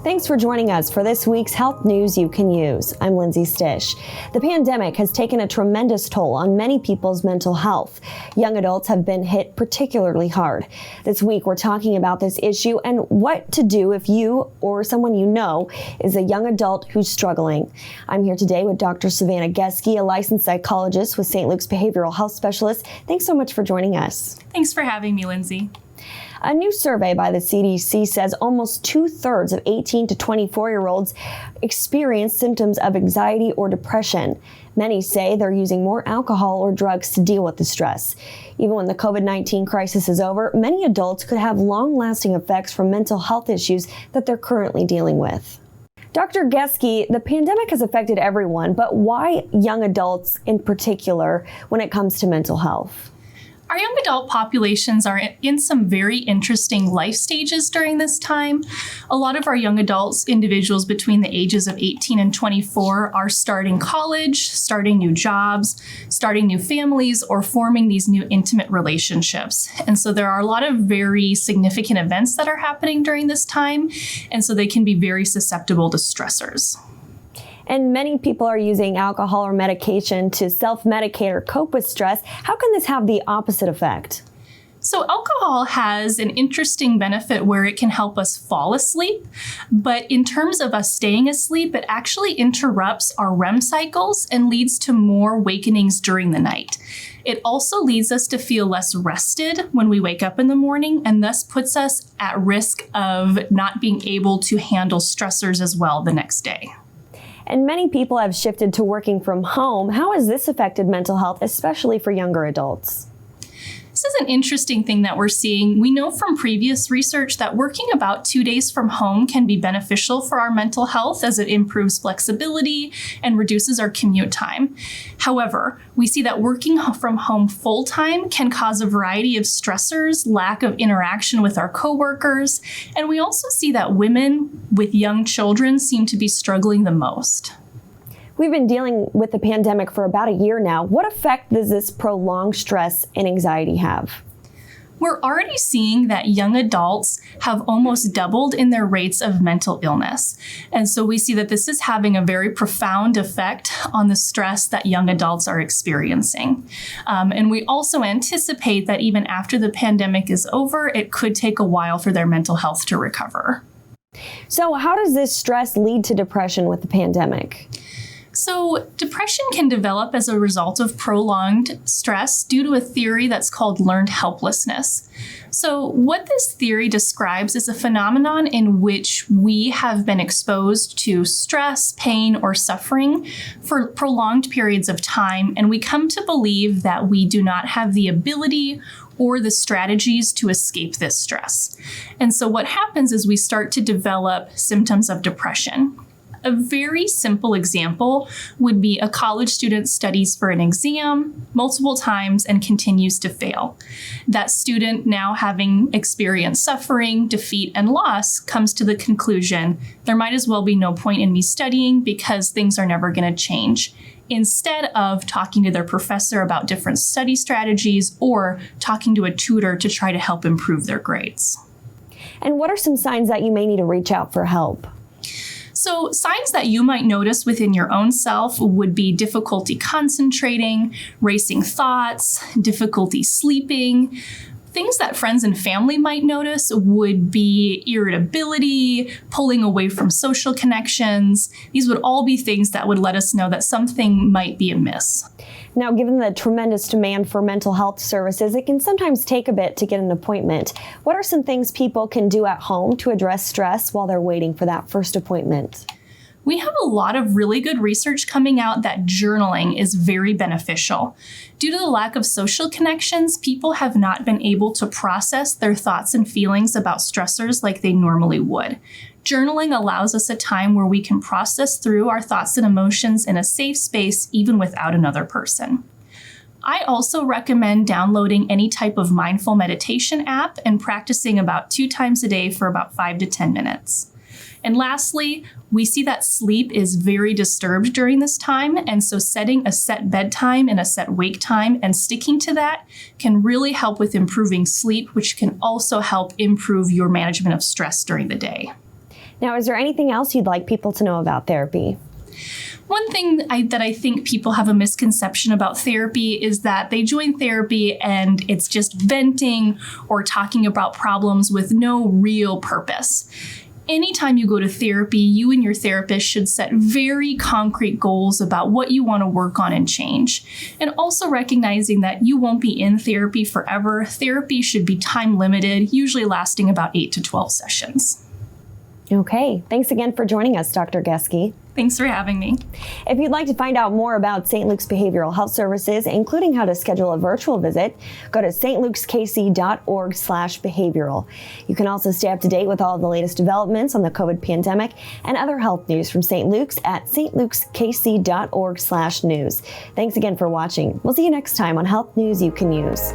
Thanks for joining us for this week's Health News You Can Use. I'm Lindsay Stish. The pandemic has taken a tremendous toll on many people's mental health. Young adults have been hit particularly hard. This week, we're talking about this issue and what to do if you or someone you know is a young adult who's struggling. I'm here today with Dr. Savannah Geske, a licensed psychologist with St. Luke's Behavioral Health Specialist. Thanks so much for joining us. Thanks for having me, Lindsay. A new survey by the CDC says almost 2/3 of 18 to 24-year-olds experience symptoms of anxiety or depression. Many say they're using more alcohol or drugs to deal with the stress. Even when the COVID-19 crisis is over, many adults could have long-lasting effects from mental health issues that they're currently dealing with. Dr. Geske, the pandemic has affected everyone, but why young adults in particular when it comes to mental health? Our young adult populations are in some very interesting life stages during this time. A lot of our young adults, individuals between the ages of 18 and 24, are starting college, starting new jobs, starting new families, or forming these new intimate relationships. And so there are a lot of very significant events that are happening during this time, and so they can be very susceptible to stressors. And many people are using alcohol or medication to self-medicate or cope with stress. How can this have the opposite effect? So alcohol has an interesting benefit where it can help us fall asleep, but in terms of us staying asleep, it actually interrupts our REM cycles and leads to more wakenings during the night. It also leads us to feel less rested when we wake up in the morning, and thus puts us at risk of not being able to handle stressors as well the next day. And many people have shifted to working from home. How has this affected mental health, especially for younger adults? This is an interesting thing that we're seeing. We know from previous research that working about 2 days from home can be beneficial for our mental health as it improves flexibility and reduces our commute time. However, we see that working from home full-time can cause a variety of stressors, lack of interaction with our coworkers, and we also see that women with young children seem to be struggling the most. We've been dealing with the pandemic for about a year now. What effect does this prolonged stress and anxiety have? We're already seeing that young adults have almost doubled in their rates of mental illness. And so we see that this is having a very profound effect on the stress that young adults are experiencing. And we also anticipate that even after the pandemic is over, it could take a while for their mental health to recover. So how does this stress lead to depression with the pandemic? So depression can develop as a result of prolonged stress due to a theory that's called learned helplessness. So what this theory describes is a phenomenon in which we have been exposed to stress, pain, or suffering for prolonged periods of time, and we come to believe that we do not have the ability or the strategies to escape this stress. And so what happens is we start to develop symptoms of depression. A very simple example would be a college student studies for an exam multiple times and continues to fail. That student, now having experienced suffering, defeat, and loss, comes to the conclusion, there might as well be no point in me studying because things are never going to change, instead of talking to their professor about different study strategies or talking to a tutor to try to help improve their grades. And what are some signs that you may need to reach out for help? So signs that you might notice within your own self would be difficulty concentrating, racing thoughts, difficulty sleeping. Things that friends and family might notice would be irritability, pulling away from social connections. These would all be things that would let us know that something might be amiss. Now, given the tremendous demand for mental health services, it can sometimes take a bit to get an appointment. What are some things people can do at home to address stress while they're waiting for that first appointment? We have a lot of really good research coming out that journaling is very beneficial. Due to the lack of social connections, people have not been able to process their thoughts and feelings about stressors like they normally would. Journaling allows us a time where we can process through our thoughts and emotions in a safe space, even without another person. I also recommend downloading any type of mindful meditation app and practicing about 2 times a day for about 5 to 10 minutes. And lastly, we see that sleep is very disturbed during this time. And so setting a set bedtime and a set wake time and sticking to that can really help with improving sleep, which can also help improve your management of stress during the day. Now, is there anything else you'd like people to know about therapy? One thing that I think people have a misconception about therapy is that they join therapy and it's just venting or talking about problems with no real purpose. Anytime you go to therapy, you and your therapist should set very concrete goals about what you want to work on and change. And also recognizing that you won't be in therapy forever. Therapy should be time limited, usually lasting about 8 to 12 sessions. Okay, thanks again for joining us, Dr. Geske. Thanks for having me. If you'd like to find out more about St. Luke's Behavioral Health Services, including how to schedule a virtual visit, go to stlukeskc.org/behavioral. You can also stay up to date with all of the latest developments on the COVID pandemic and other health news from St. Luke's at stlukeskc.org/news. Thanks again for watching. We'll see you next time on Health News You Can Use.